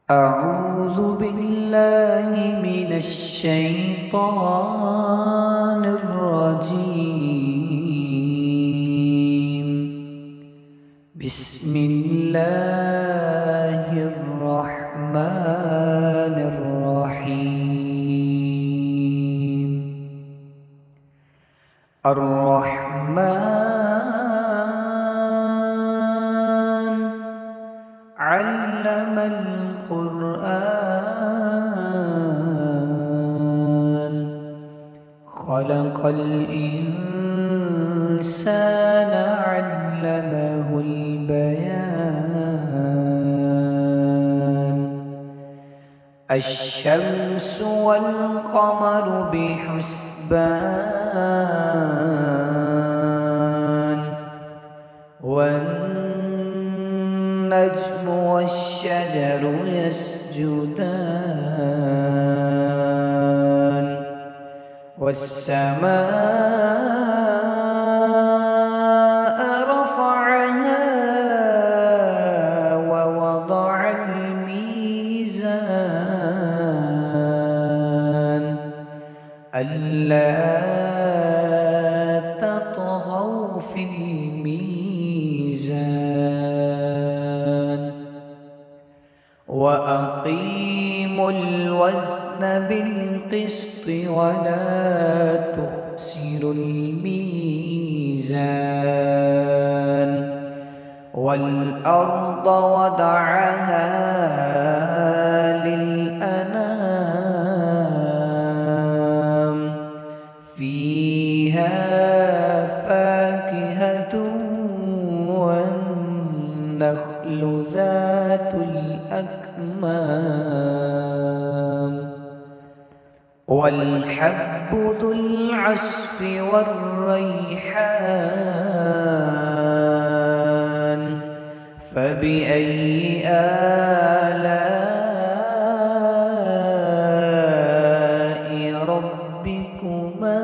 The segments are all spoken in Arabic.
أعوذ بالله من الشيطان الرجيم. بسم الله الرحمن الرحيم. الرحمن علم القرآن خلق الإنسان علمه البيان. الشمس والقمر بحسبان والنجم والشجر يسجدان والسماء رفعها ووضع الميزان ألا تطغوا في الميزان وأقيموا الوزن بالقسط ولا تخسروا الميزان والأرض وضعها للأنام فيها فاكهة والنخل ذات الأكمام والحب ذو العصف والريحان فبأي آلاء ربكما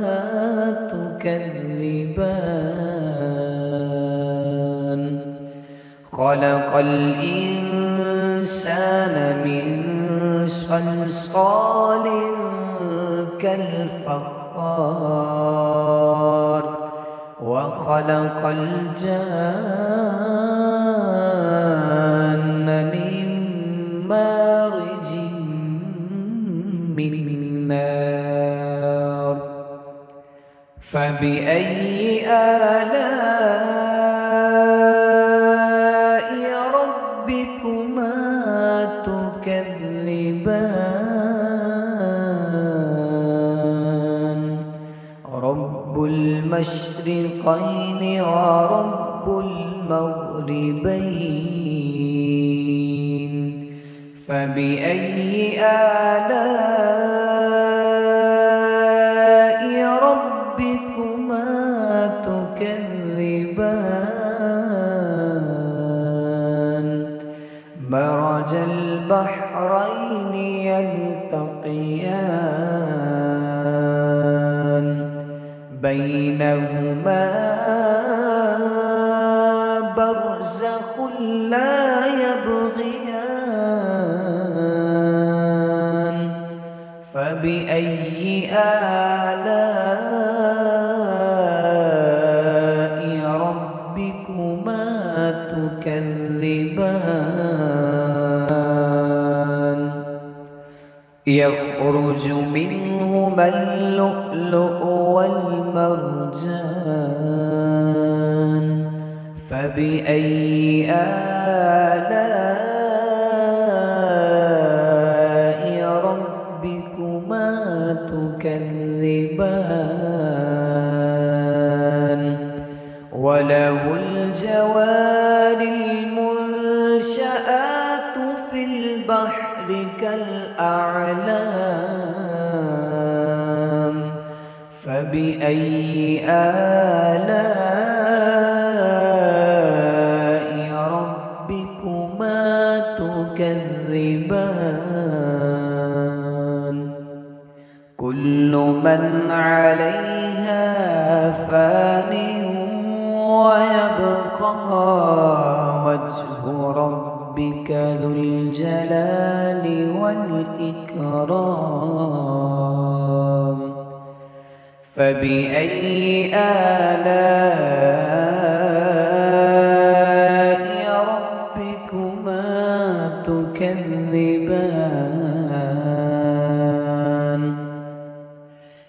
تكذبان. خلق الإنسان من صلصال كالفخار وخلق الجان من مارج من نار فبأي آلاء ربكما تكذبان. رب المشرقين ورب المغربين فبأي آلاء ربكما تكذبان. مرج البحرين يلتقيان بينهما برزخ لا يبغيان فبأي آلاء ربكما تكذبان. يخرج منهما اللؤلؤ والمرجان فبأي آلاء ربكما تكذبان. وله الجوار المنشآت في البحر كالأعلام فبأي آلاء ربكما تكذبان. كل من عليها فان ويبقى وجه ربك ربك ذو الجلال والإكرام فبأي آلاء ربكما تكذبان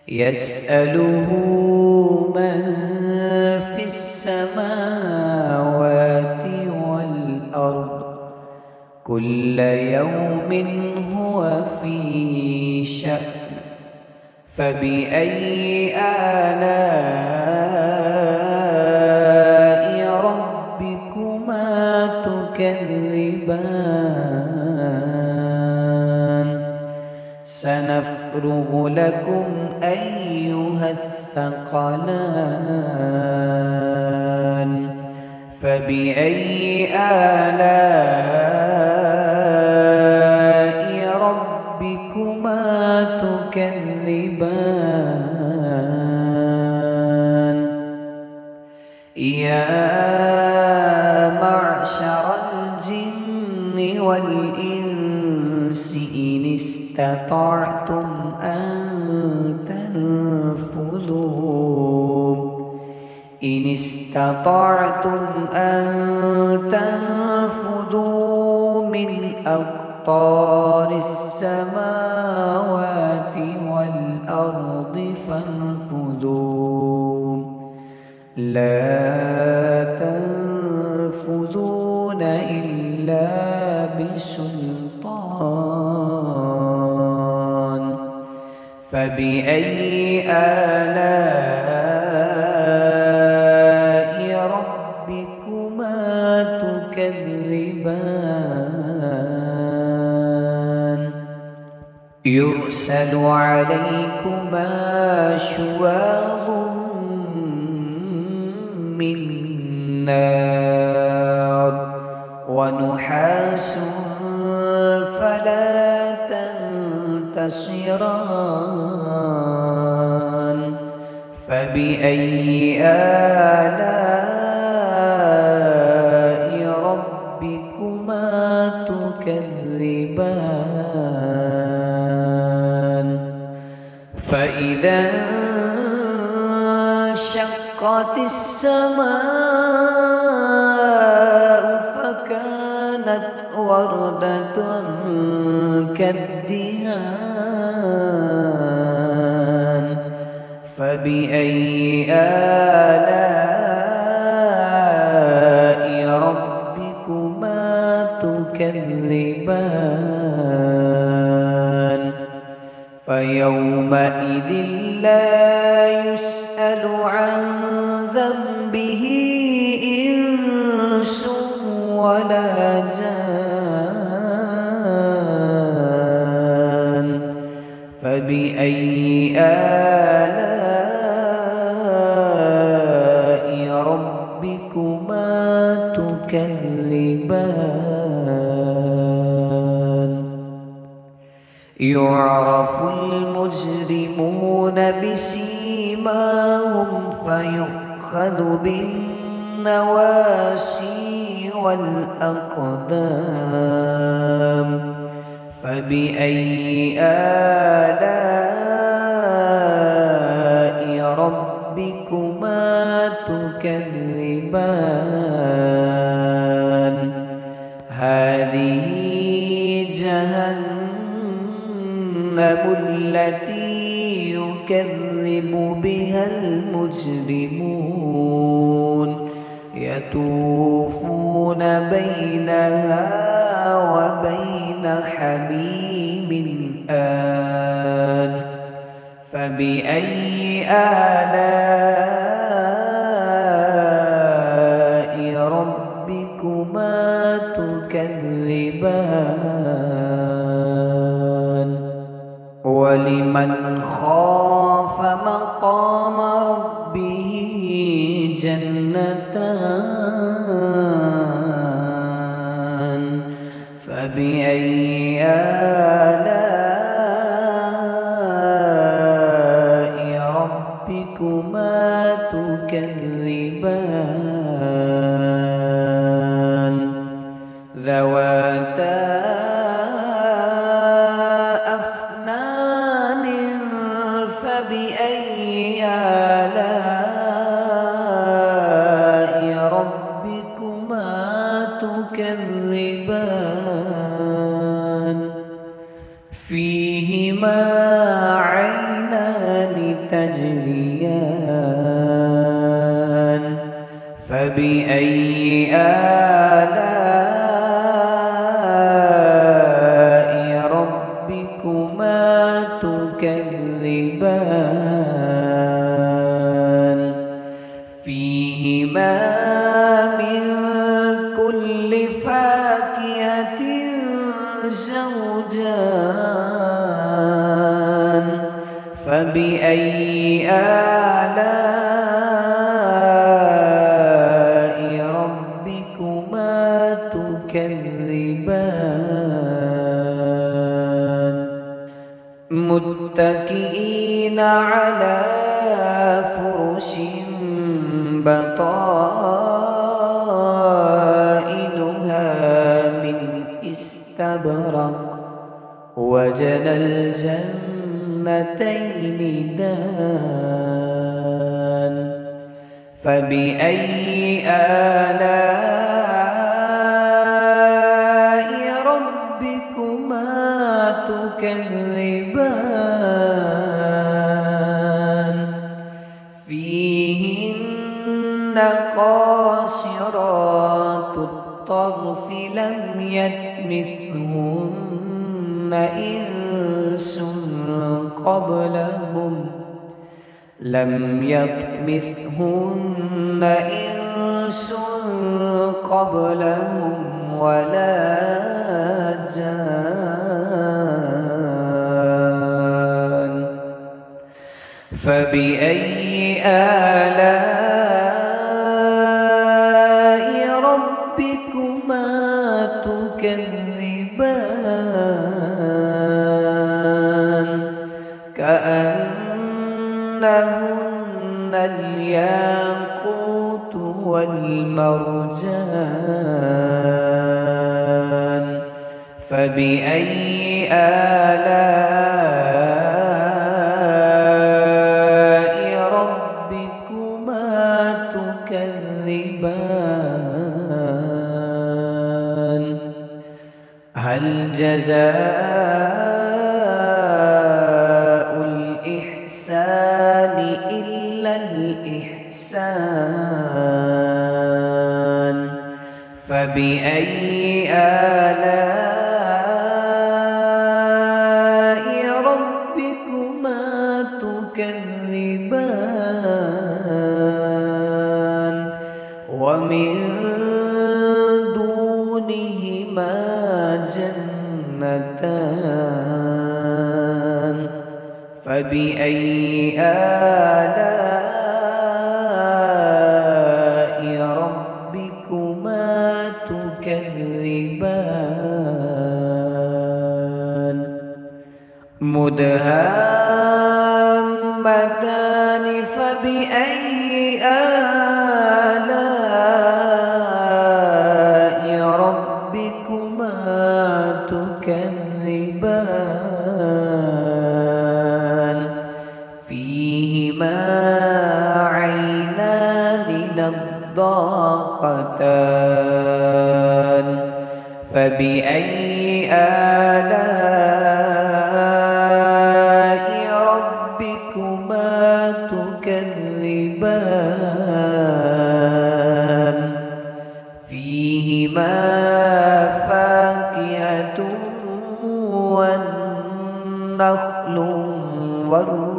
يسأله من في السماوات والأرض كل يوم هو في شأن فبأي آلاء ربكما تكذبان سنفرغ لكم أيها الثقلان فبأي آلاء ربكما تكذبان يا معشر الجن والإنس إن استطعتم أن تنفذوا من أقطار السماوات والأرض فانفذوا لا تنفذون إلا بسلطان فبأي آلاء ربكما تكذبان يرسل عليكما شواظ من نار ونحاس فلا تنتصران فبأي آلاء ربكما تكذبان فإذا انشقت السماء فكانت وردة كالدهان فبأي آلاء ربكما تكذبان فيومئذ لا يسأل عن ذنبه إنس ولا جان فبأي آلاء ربكما تكذبان يعرف المجرمون بسيماهم فيؤخذ بالنواسي والأقدام فبأي آلاء ربكما تكذبان هذه جهنم التي يكذب بها المجرمون يطوفون بينها وبين حميم آن فبأي آلاء ربكما تكذبان ولمن خاف مقام ربه جنتان فبأي آلاء ربكما تكذبان ذوات تكذبان فيهما عينان تجريان فبأي آلاء ربكما تكذبان فيهما من كل فاكهة زوجان فبأي آلاء ربكما تكذبان متكئين على فرش بطائنها من استبرق وجنى الجنتين دان فبأي آلاء ربكما تكذبان فيهن قاصرات الطرف لم يطمثهن إنس قبلهم ولا جان فبأي آلاء ربكما تكذبان كأنهن الياقوت والمرجان فبأي آلاء ربكما تكذبان هل جزاء الإحسان إلا الإحسان فبأي آلاء ربكما تكذبان ومن دونهما جنتان فبأي آلاء ربكما تكذبان مدهامتان فبأي آلاء ربكما تكذبان فيهما عينان نضاختان فبأي آلاء ربكما تكذبان فيهما فاكهة والنخل والرمان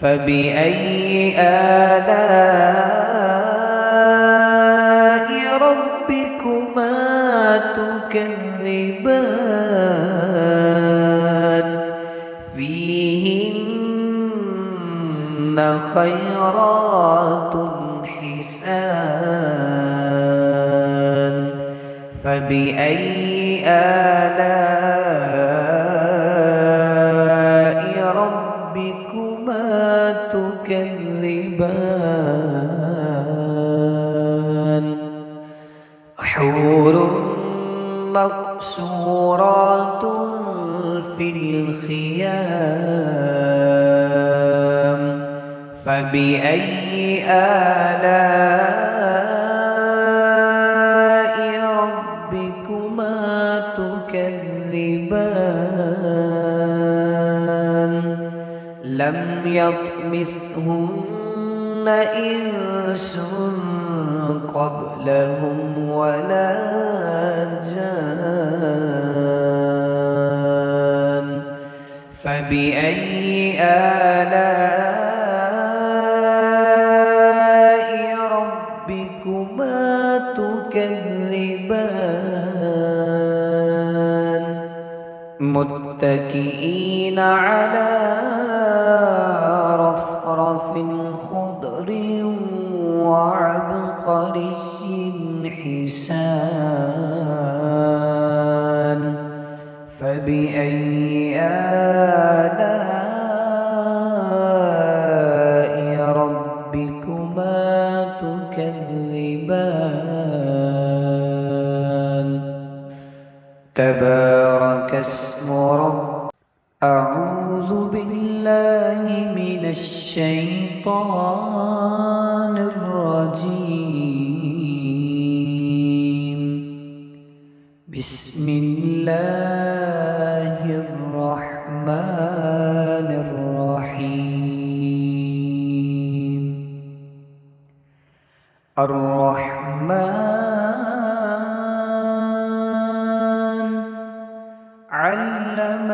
فبأي آلاء ربكما تكذبان فيهن خيرات حسان فبأي آلاء ربكما تكذبان حور مقصورات في الخيام فبأي آلاء ربكما تكذبان لم يطمثهن إنس قبلهم ولا جان فبأي آلاء ربكما تكذبان متكئين على رفرف خضر وعبقري حسان فبأي آلاء ربكما تكذبان تبارك اسم ربك أعوذ بالله من الشيطان الرجيم بسم الله الرحمن الرحيم الرحمن علم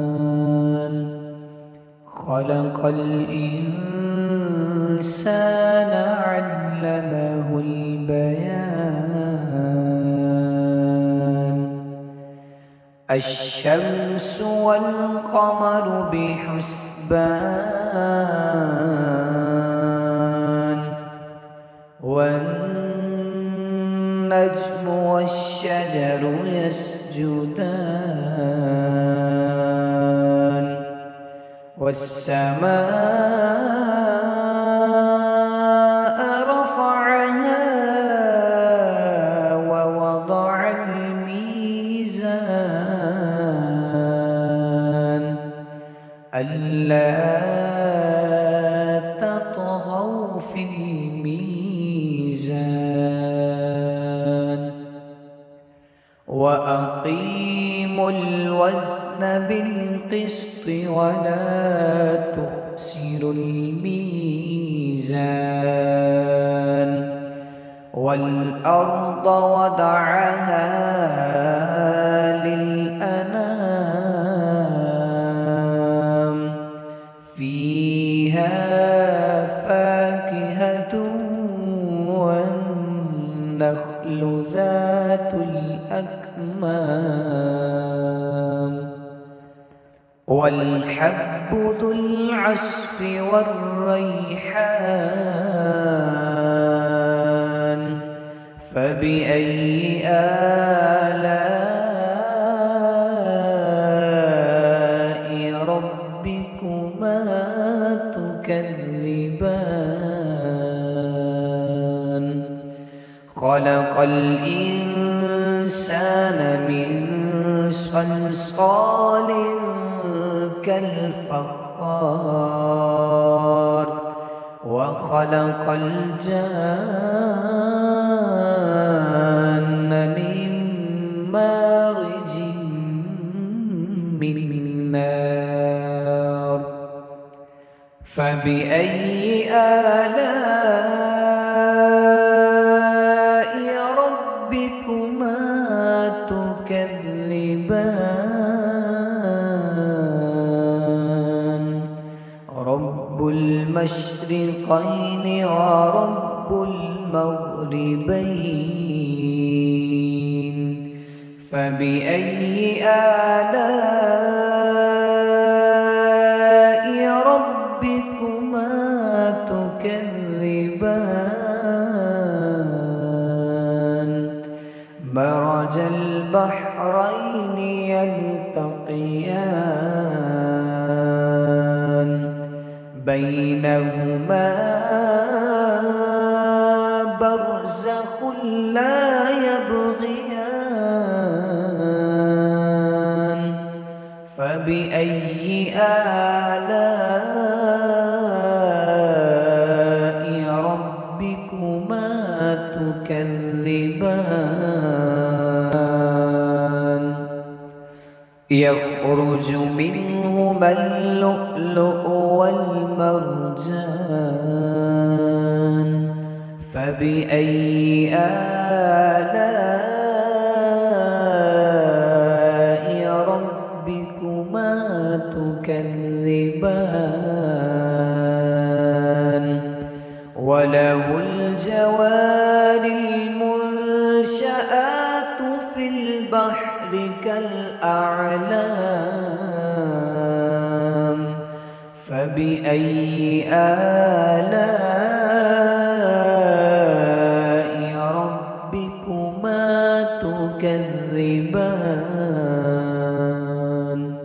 القرآن خلق الإنسان علمه البيان الشمس والقمر بحسبان والنجم والشجر يسجدان والسماء رفعها ووضع الميزان ألا تطغوا في الميزان وأقيموا الوزن بالقسط ولا تخسروا الميزان والأرض وضعها للأنام فيها فاكهة والنخل ذات الأكمام والحب ذو العصف والريحان فبأي آلاء ربكما تكذبان خلق الإنسان من صلصال كالفخار وخلق الجان من مارج من نار فبأي آلاء ربكما تكذبان رب المشرقين ورب المغربين فبأي آلاء ربكما تكذبان مرج البحرين يلتقيان بينهما برزخ لا يبغيان فبأي ربكما تكذبان يخرج منهما اللؤلؤ والمرجان فبأي آلاء ربكما تكذبان وله الجوار المنشآت في البحر كالأعلام فبأي آلاء ربكما تكذبان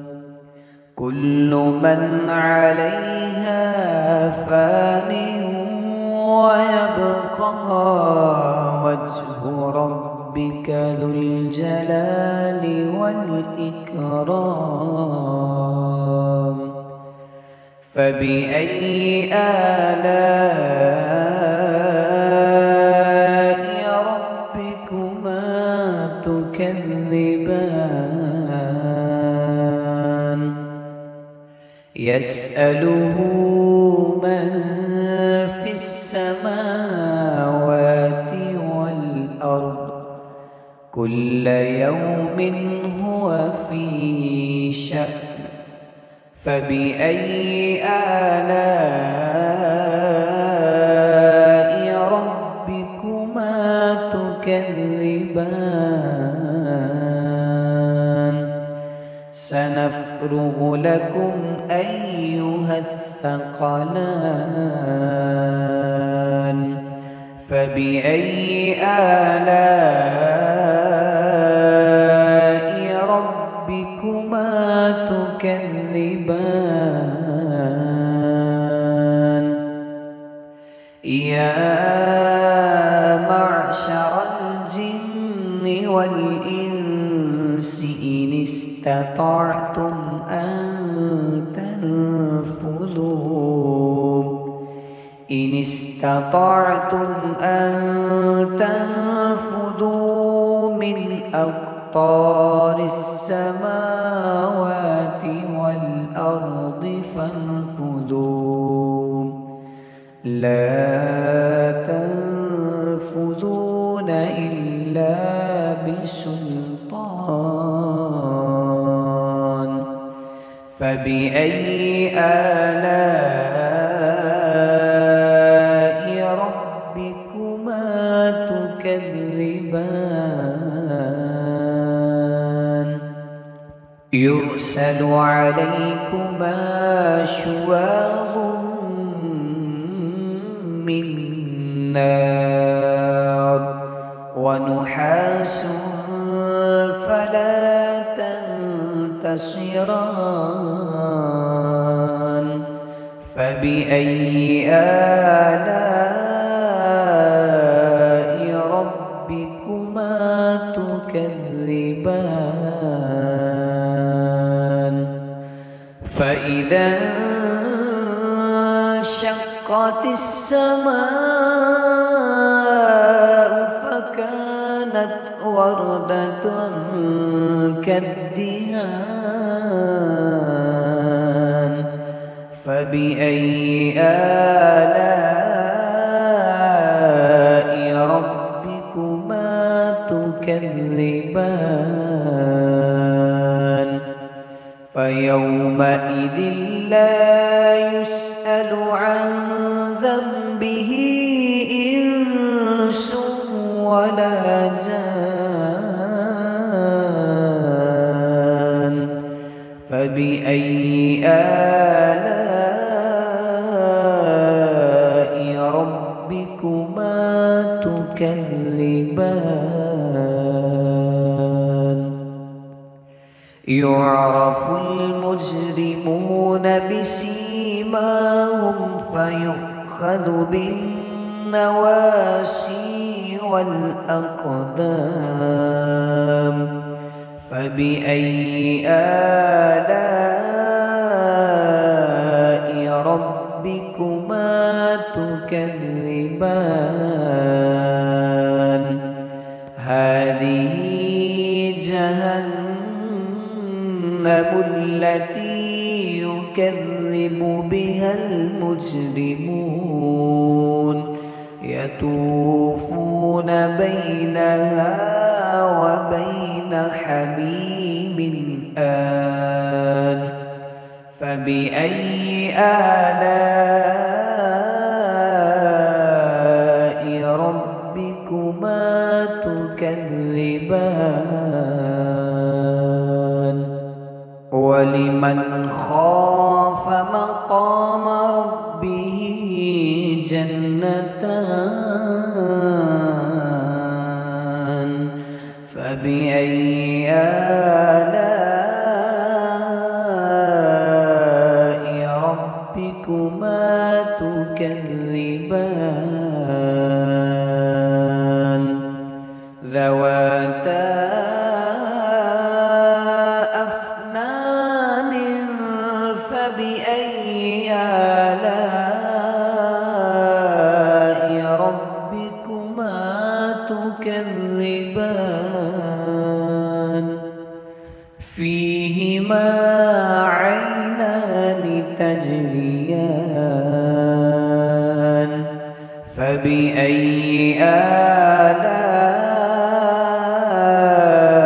كل من عليها فان ويبقى وجه ربك ذو الجلال والإكرام فبأي آلاء ربكما تكذبان يسأله من في السماوات والأرض كل يوم هو في شأن فبأي آلاء ربكما تكذبان سنفرغ لكم أيها الثقلان فبأي آلاء ربكما تكذبان يا معشر الجن والإنس إن استطعتم أن تنفذوا من أقطار السماوات والأرض فانفذوا لا تنفذون إلا بسلطان فبأي آلاء ربكما تكذبان يرسل عليكما شواظ من نار ونحاس فلا تنتصران فبأي آلاء ربكما تكذبان فإذا انشقت السماء فكانت وردة كالدهان فبأي آلاء ربكما تكذبان فيومئذ لا يسأل عن ذنبه إنس ولا جان فبأي آلاء ربكما تكذبان يعرف المجرمون بسيماهم فيؤخذ بالنواسي والأقدام فبأي آلاء ربكما تكذبان هذه جهنم التي يكذب بها المجرمون يطوفون بينها وبين حميم آن فبأي آلاء ربكما تكذبان ولمن خاف مقام ربه جنتان فبأي آلاء ربكما تكذبان ذواتا أفنان فبأي آلاء ربكما تكذبان فيهما عينان تجريان فبأي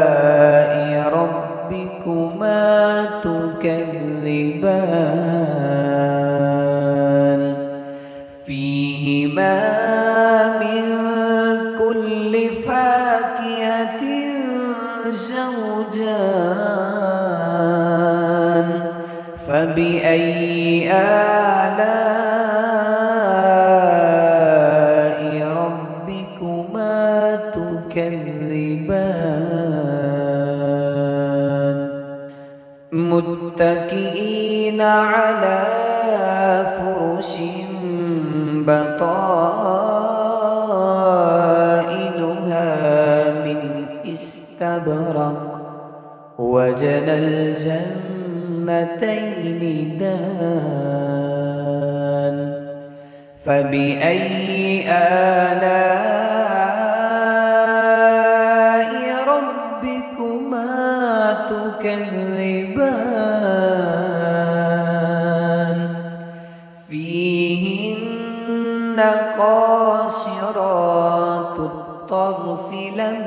آلاء ربكما تكذبان فيهما من كل فاكهة زوجان فبأي آلاء ربكما تكذبان متكئين على فرش بطائنها من استبرق وجنى الجنتين دان فبأي آلاء ربكما تكذبان فيهن قاصرات الطرف لم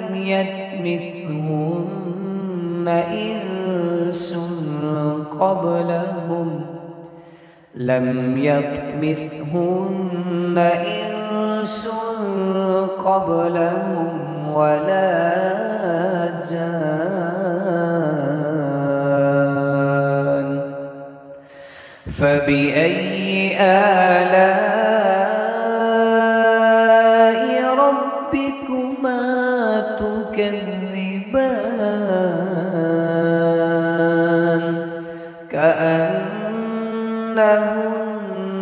يطمثهن إنس قبلهم ولا جان فبأي آلاء ربكما تكذبان كأنهن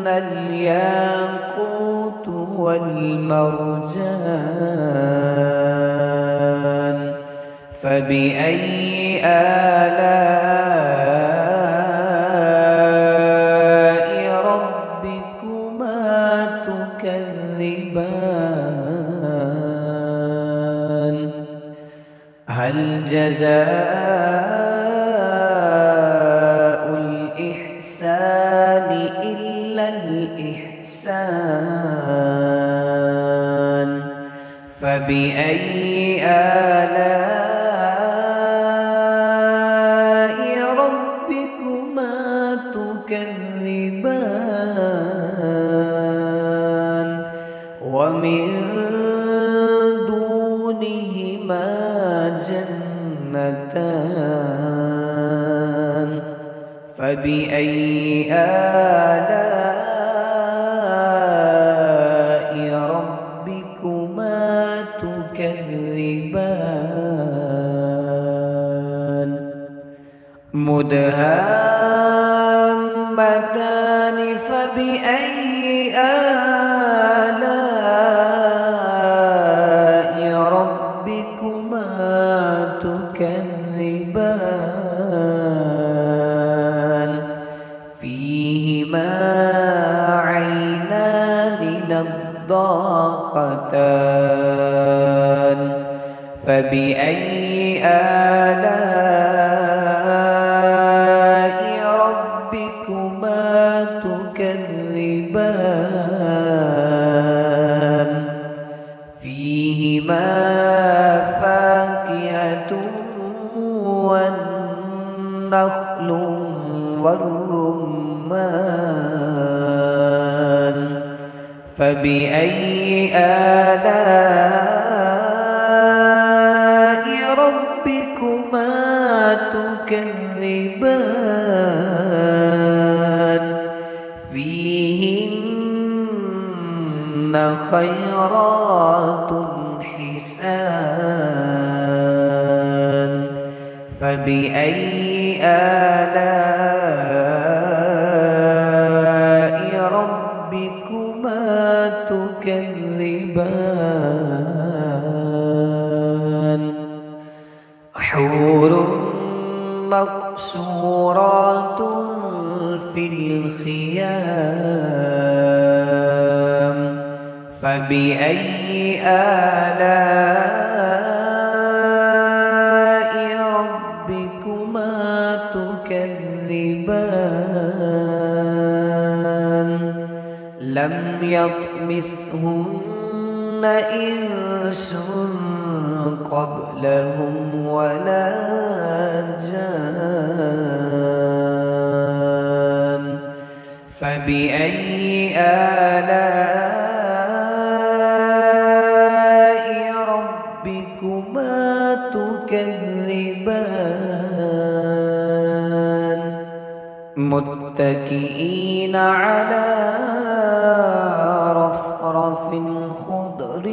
الياقوت والمرجان فبأي آلاء ربكما تكذبان هل جزاء الإحسان إلا الإحسان فبأي آلاء ربكما تكذبان ومن دونهما جنتان فبأي آلاء ربكما تكذبان مدهامتان فبأي آلاء ربكما تكذبان فيهما النضاختان فبأي آلاء ربكما تكذبان فيهما فاكهة والنخل والرمان فبأي آلاء ربكما تكذبان فيهن خيرات حسان فبأي آلاء ربكما تكذبان حور مقصورات في الخيام فبأي آلاء ربكما تكذبان لم يطمثهن إنس قبلهم ولا جان فبأي آلاء ربكما تكذبان متكئين على رفرف خضر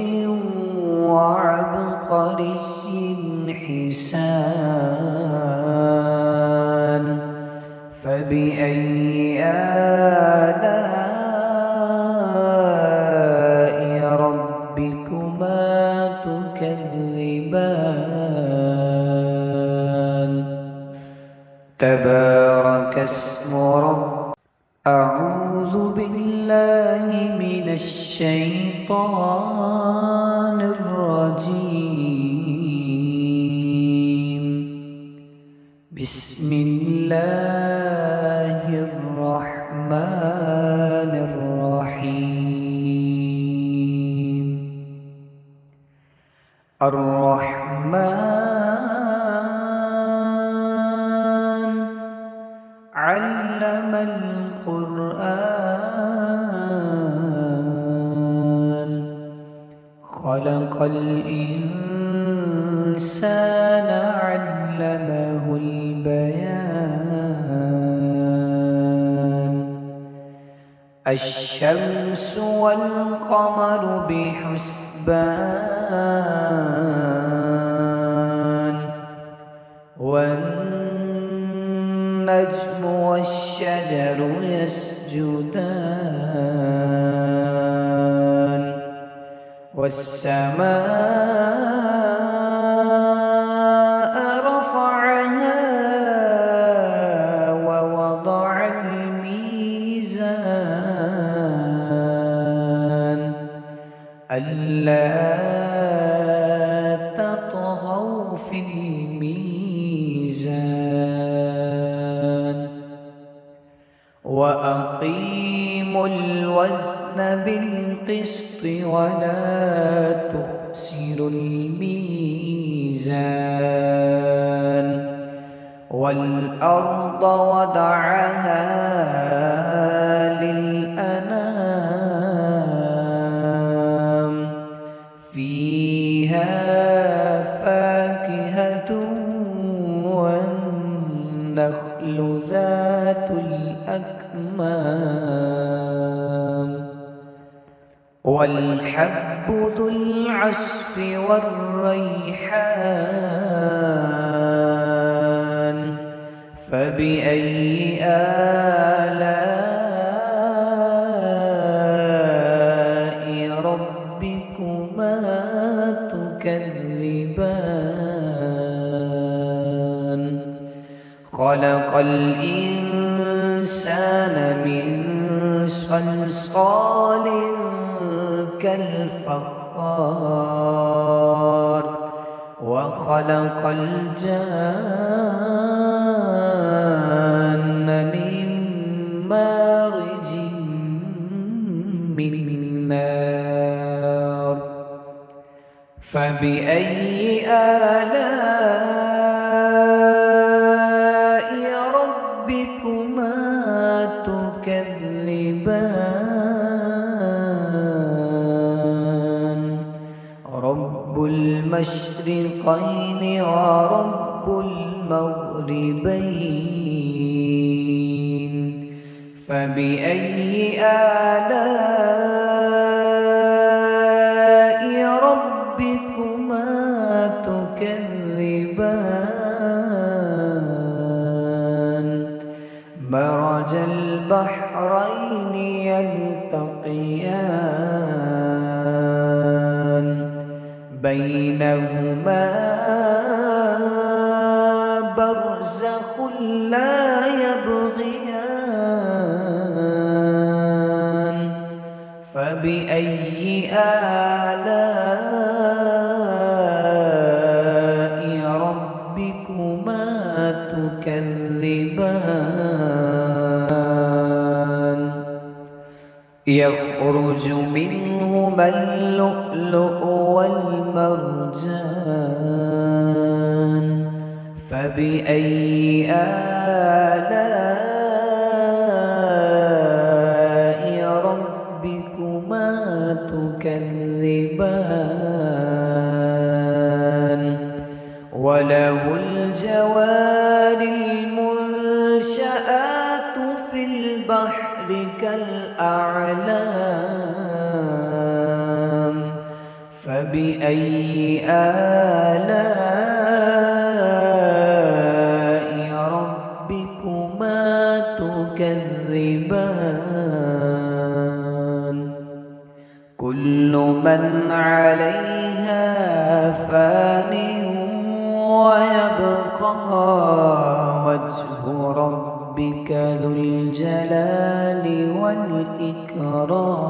وعبقري حسان فبأي آلاء ربكما تكذبان تبارك اسم رب أعوذ بالله من الشيطان الرجيم بسم الله الرحمن الرحيم الرحمن علم القرآن خلق الإنسان علمه البيان الشمس والقمر بحسبان والنجم والشجر يسجدان والسماء رفعها ووضع الميزان ألا تطغوا في الميزان وأقيموا الوزن بالقسط ولا تخسروا الميزان والأرض وضعها للأنام فيها فاكهة والنخل ذات الأكمام والحب ذو العصف والريحان فبأي آلاء ربكما تكذبان خلق الإنسان من صلصال ربك الفخار وخلق الجان من مارج من نار فبأي آلاء ربكما تكذبان رب المشرقين ورب المغربين فبأي آلاء ربكما تكذبان مرج البحرين يلتقيان بينهما برزخ لا يبغيان فبأي آلاء ربكما تكذبان يخرج منهما اللؤلؤ والمرجان فبأي آلاء ربكما تكذبان وله الجوار المنشآت في البحر كالأعلام فبأي آلاء ربكما تكذبان كل من عليها فان ويبقى وجه ربك ذو الجلال والإكرام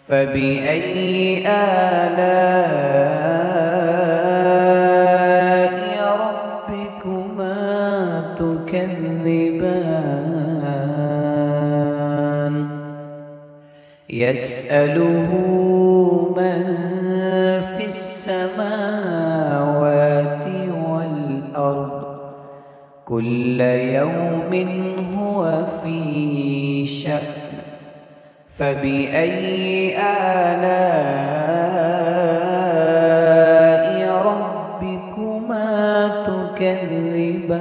فبأي آلاء ربكما تكذبان يسأله من في السماوات والأرض كل يوم هو في شأن فبأي آلاء ربكما تكذبان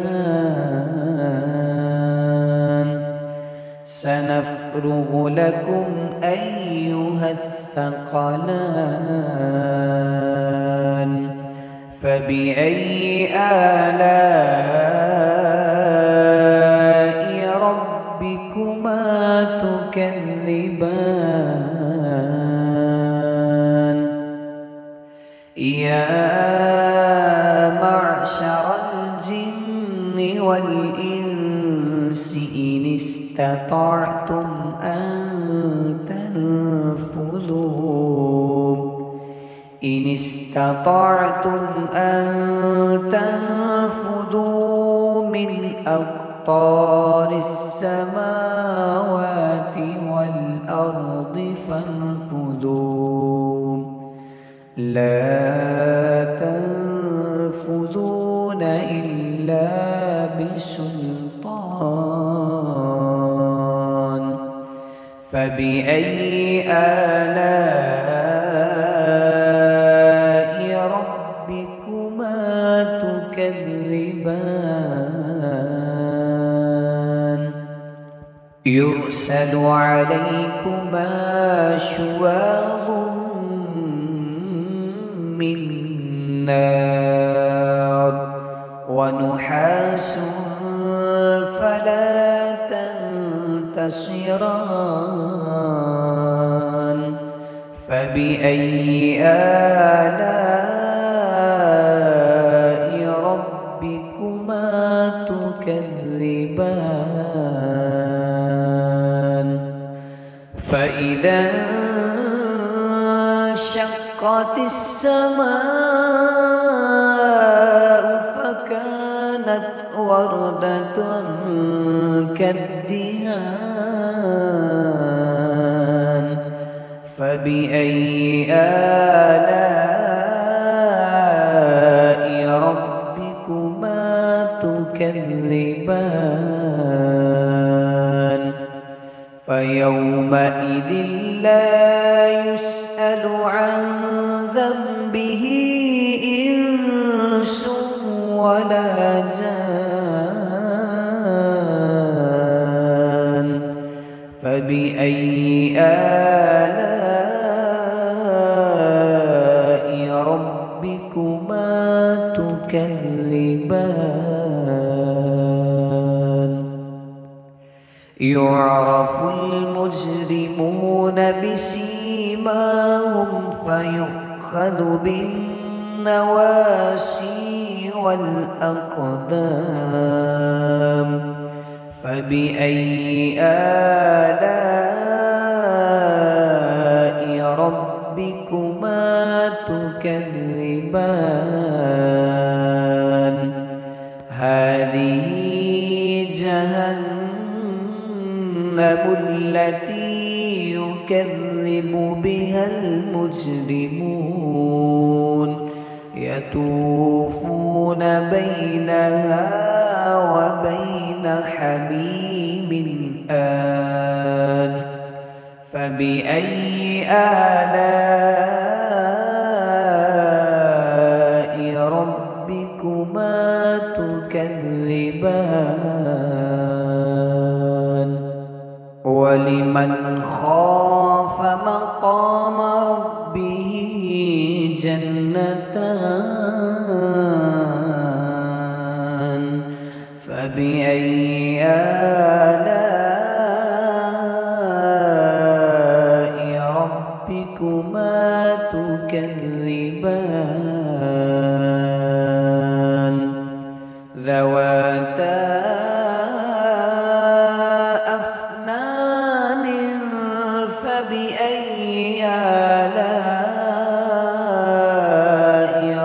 سنفرغ لكم أيها الثقلان فبأي آلاء ربكما تكذبان يا معشر الجن والإنس إن استطعتم أن تنفذوا من أقطار السماوات والأرض فانفذوا لا تنفذون إلا بسلطان فبأي آلاء ربكما تكذبان يرسل عليكما شواظ من نار ونحاس فلا تنتصران فبأي آلاء ربكما تكذبان فإذا انشقت السماء فكانت وردة كالدهان فبأي آلاء ربكما تكذبان فيومئذ لا يسأل عن ذنبه إنس ولا جان فبأي آلاء ربكما تكذبان يعرف المجرمون بسيماهم فيؤخذ بالنواسي والأقدام فبأي آلاء ربكما تكذبان هذه جهنم التي يكذب بها المجرمون يطوفون بينها وبين حميم آن فبأي آلاء ربكما تكذبان ولمن خاف مقام ربه جنتان فبأي آلاء ربكما تكذبان ذواتا أفنان فبأي آلاء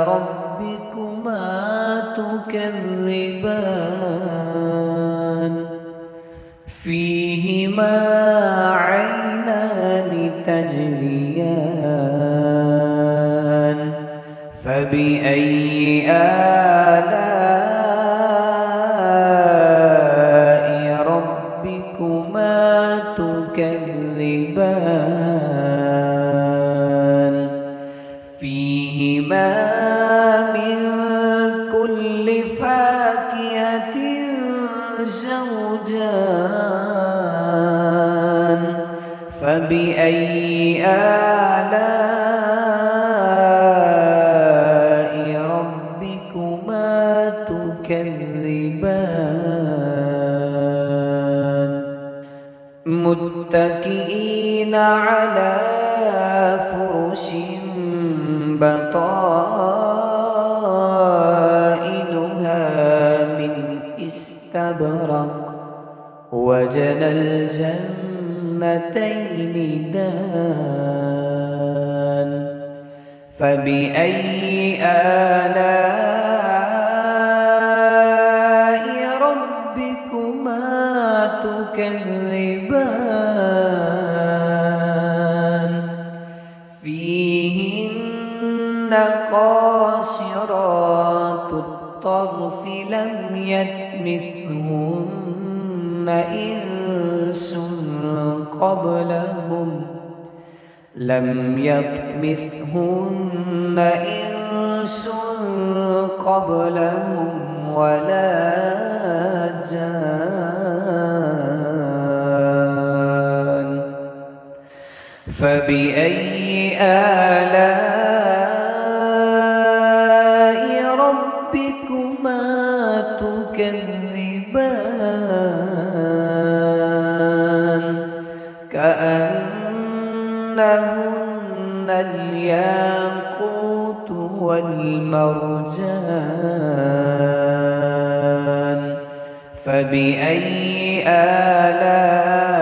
ربكما تكذبان فيهما عينان تجريان فبأي آلاء ربكما تكذبان فيهما من كل فاكهة زوجان فبأي آلاء ربكما تكذبان متكئين على فرش بطائنها من استبرق وجنى الجنتين دان فبأي آلاء ربكما تكذبان فيهن قاصرات الطرف لم يطمثهن إنس قبلهم ولا جان فبأي آلاء ربكما تكذبان كأنهن الياقوت والمرجان فبأي آلاء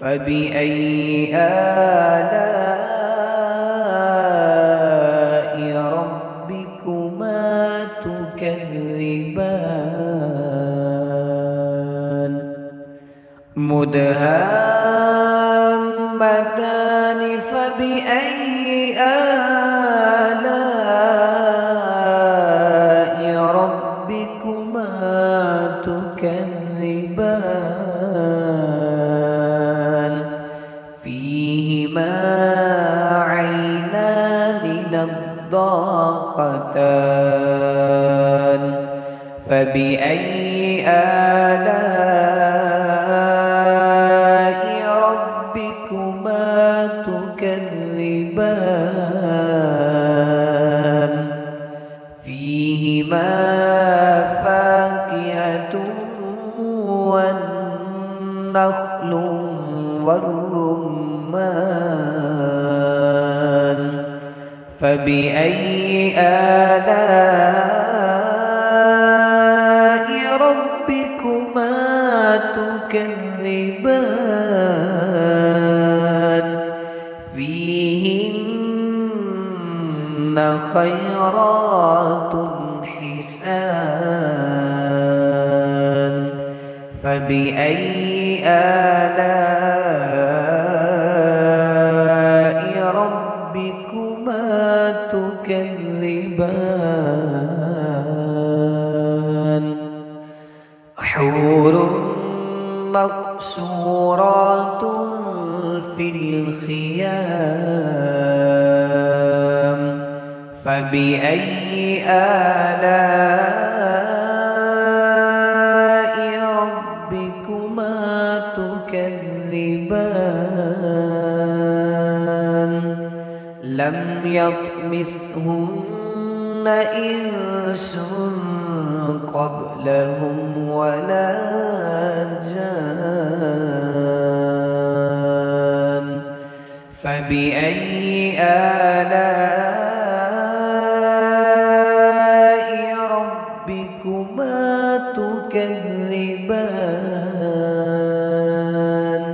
فبأي آلاء ربكما تكذبان مدهامتان فبأي آلاء ربكما تكذبان فيهما عينان نضاختان فبأي آلاء ربكما تكذبان فيهما فاكهة والنخل والرمان فبأي آلاء ربكما تكذبان فيهن خيرات حسان فبأي آلاء ربكما تكذبان حور مقصورات في الخيام فبأي آلاء ربكما تكذبان لم يطمثهن إنس قبلهم ولا جان فبأي آلاء ربكما تكذبان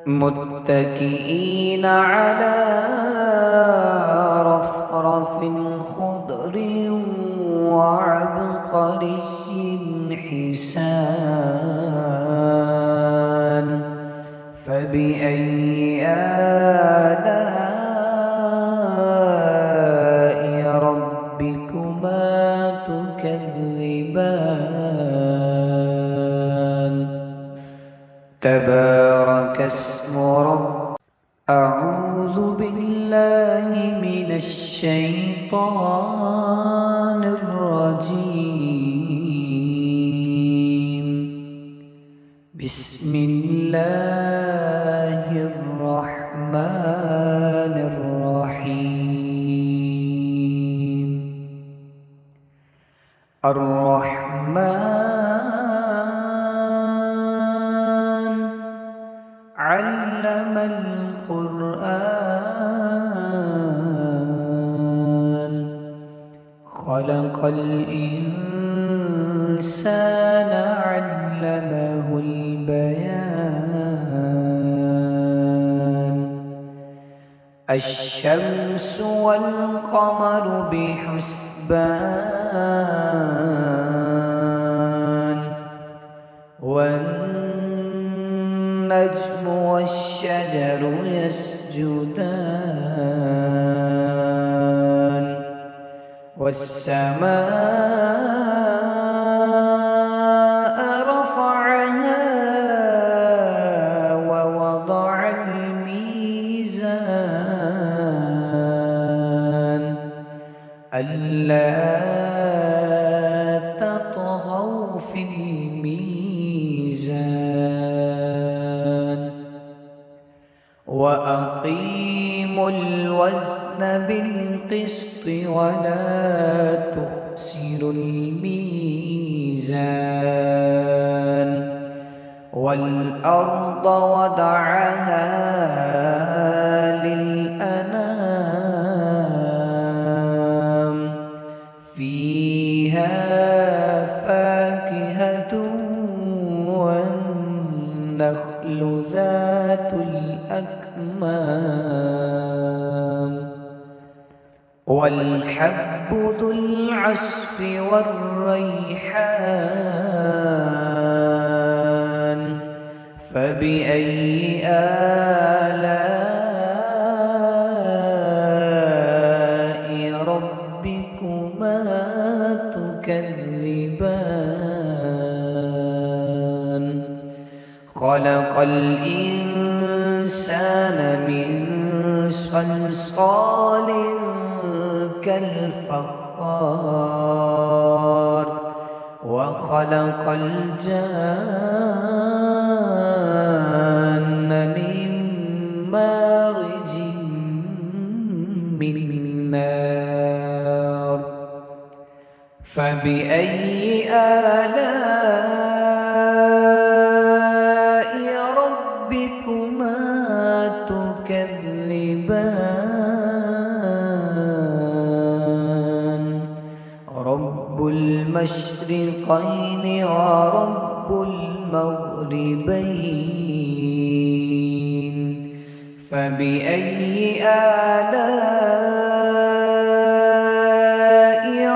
متكئين على رفرف خضر وعبقري حسان فبأي آلاء ربكما تكذبان تبارك اسم رب أعوذ بالله من الشيطان الرجيم بسم الله الرحمن الرحيم الرحمن علم القرآن خلق الإنسان علمه البيان الشمس والقمر بحسبان والنجم والشجر يسجدان والسماء رفعها ووضع الميزان ألا تطغوا في الميزان وأقيموا الوزن بالقسط ولا تخسروا الميزان والأرض وضعها للأنام فيها فاكهة والنخل ذات الأكمام والحب ذو العصف والريحان فبأي آلاء ربكما تكذبان خلق الإنسان من صلصال كالفخار وخلق الجان من مارج من نار فبأي آلاء ربكما تكذبان رب المشرقين ورب المغربين فبأي آلاء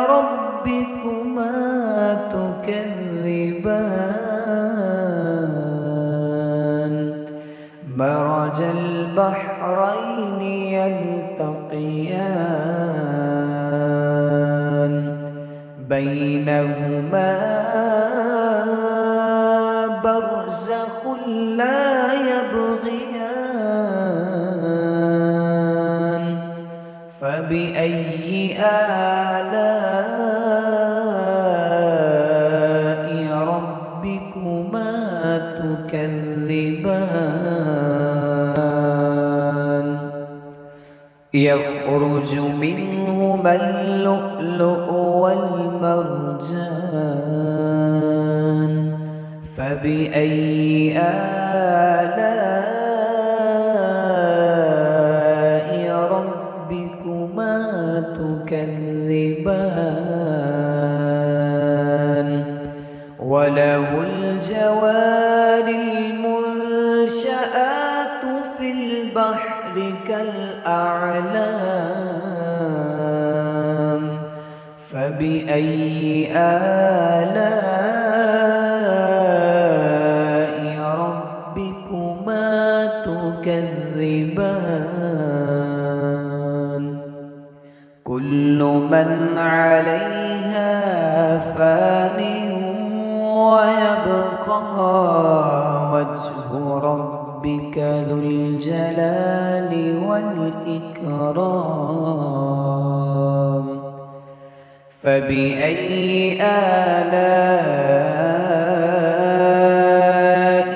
ربكما تكذبان مرج البحرين يلتقيان بينهما برزخ لا يبغيان فبأي آلاء ربكما تكذبان يخرج منهما اللؤلؤ والمرجان فبأي آلاء ربكما تكذبان وله الجوار المنشآت في البحر كالأعلام فبأي آلاء ربكما تكذبان كل من عليها فان ويبقى وجه ربك ذو الجلال والإكرام فبأي آلاء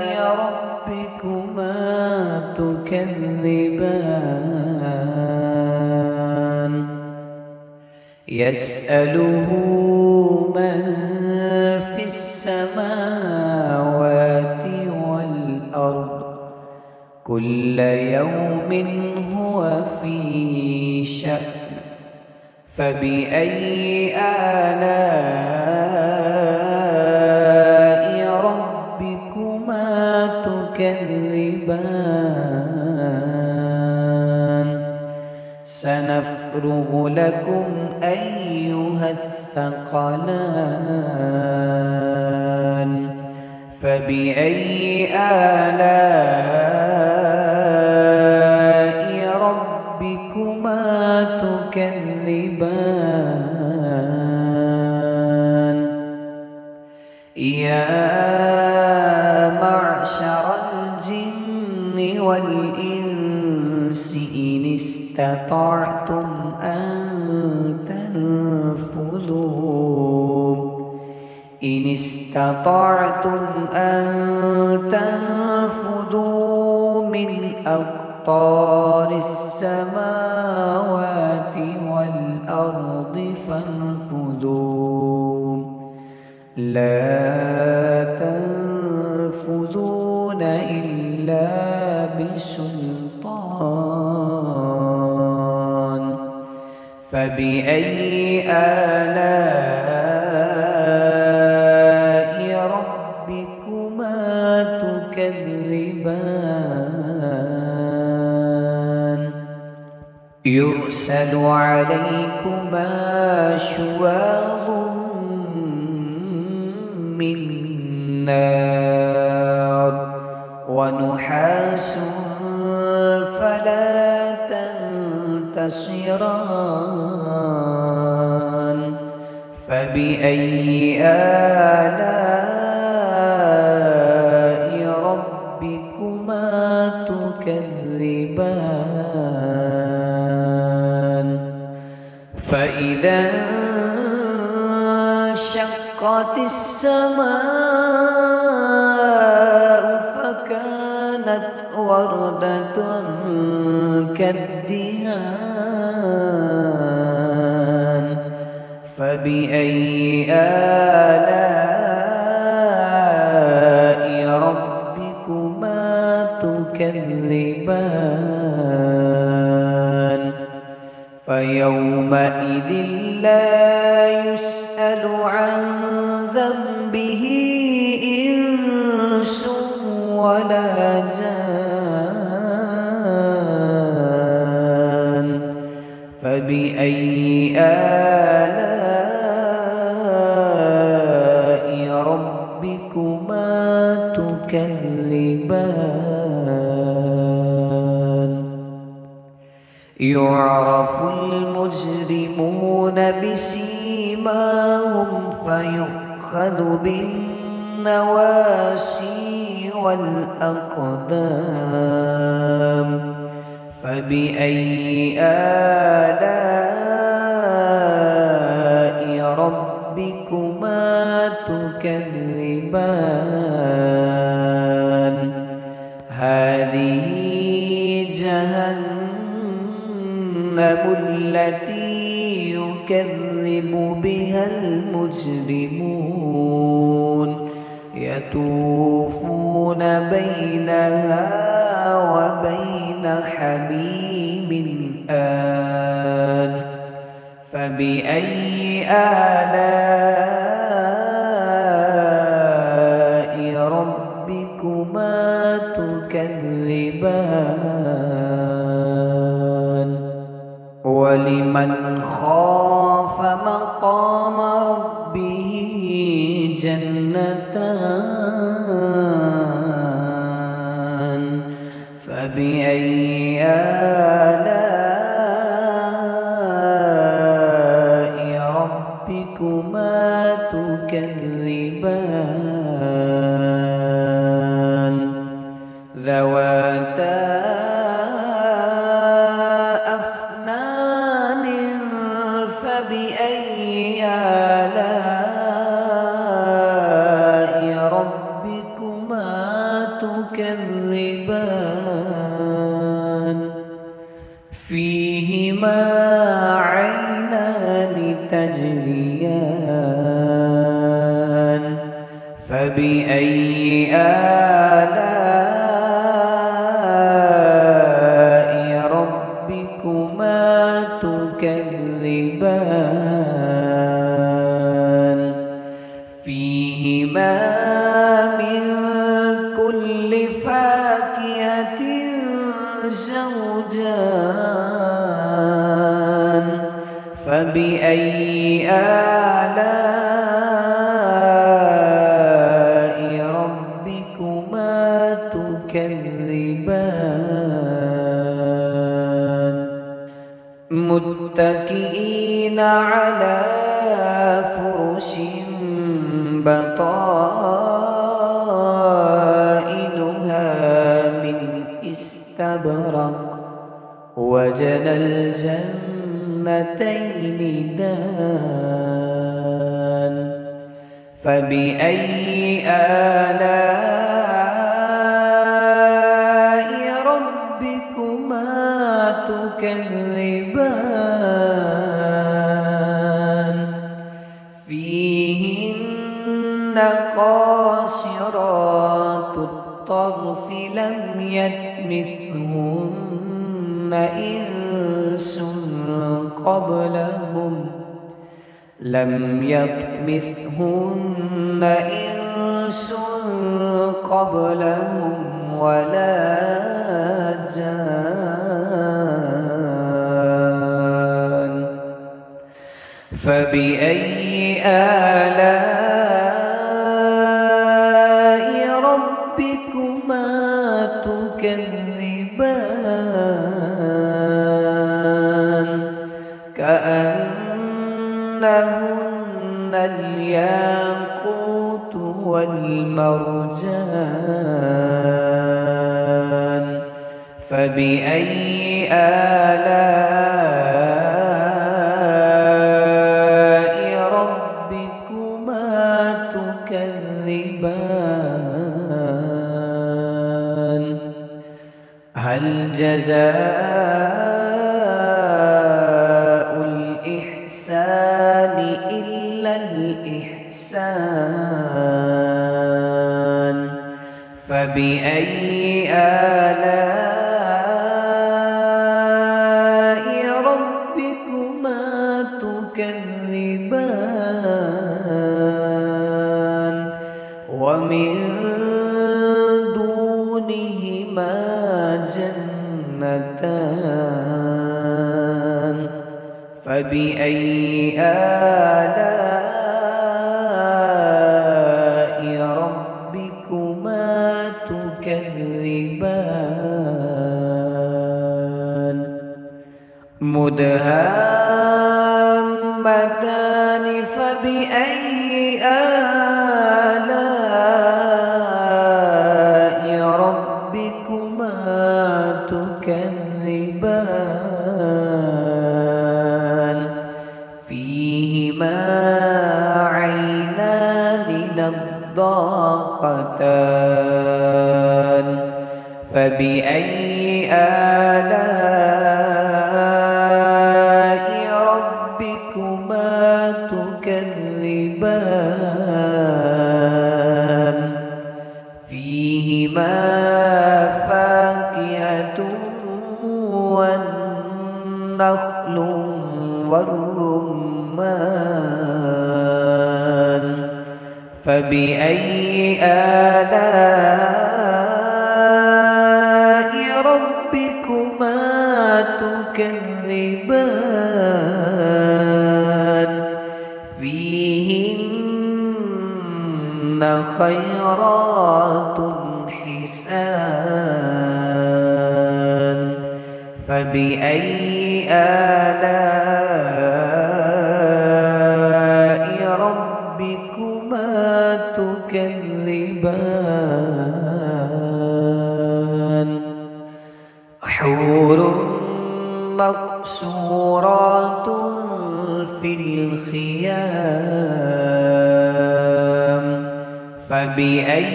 ربكما تكذبان يسأله من في السماوات والأرض كل يوم هو في شأن فبأي آلاء ربكما تكذبان سنفرغ لكم أيها الثقلان فبأي آلاء ربكما تكذبان يا معشر الجن والإنس إن استطعتم أن تنفذوا من أقطار السماوات والأرض فانفذوا لا تنفذون إلا بسلطان فبأي آلاء ربكما تكذبان تكذبان يرسل عليكما شواظ من نار ونحاس فلا تنتصران فبأي آلاء ربكما تكذبان فإذا انشقت السماء فكانت وردة كالدهان فبأي آلاء ربكما تكذبان فيومئذ لا يسأل عن ذنبه إنس ولا جان فبأي آلاء ربكما تكذبان يعرف المجرمون بسيماهم فيؤخذ بالنواسي والأقدام فبأي آلاء ربكما تكذبان هذه جهنم التي يكذب بها المجرمون يطوفون بينها وبين حميم آن فبأي آلاء ربكما تكذبان ولمن خاف مقام ربه جنتان فبأي آلاء ربكما تكذبان ذواتا أفنان فبأي آلاء ربكما تكذبان فيهما عينان تجريان فبأي آلاء ربكما تكذبان فيهما من كل فاكهة زوجان فبأي آلاء ربكما تكذبان متكئين على فرش بطائنها من استبرق وجنى الجنتين دان فبأي آلاء ربكما تكذبان فيهن قاصرات الطرف لم يطمثهن إنس قبلهم لم يطمثهن إنس قبلهم ولا جان. فبأي آلاء ربكما تكذبان. كأنهن الياقوت والمرجان. فبأي آلاء ربكما تكذبان. هل جزاء الإحسان إلا الإحسان. فبأي آلاء ربكما تكذبان. ومن دونهما جنتان. فبأي آلاء ربكما تكذبان. مدهامتان. فبأي آلاء ربكما تكذبان. فيهما عينان نضاختان. فبأي آلاء ربكما تكذبان. فيهما فاكهة والنخل والرمان. فبأي آلاء ربكما تكذبان. فيهن خيرات حسان. فبأي آلاء ربكما تكذبان. حور مقصورات في الخيام. فبأي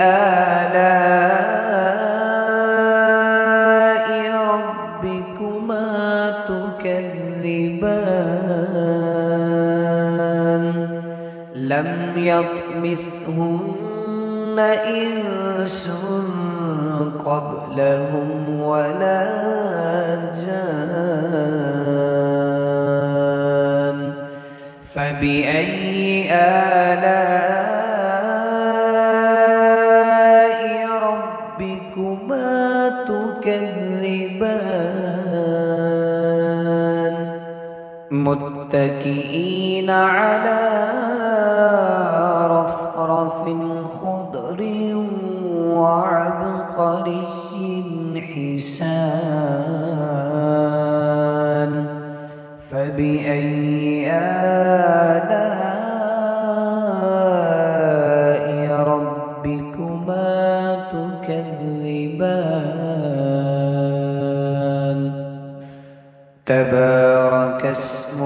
آلاء ربكما تكذبان. لم يطمثهن إنس قبلهم ولا جان. فبأي آلاء ربكما تكذبان. متكئين على رفرف خضر وعبقري حسان. فبأي آلاء ربكما تكذبان. تبارك اسم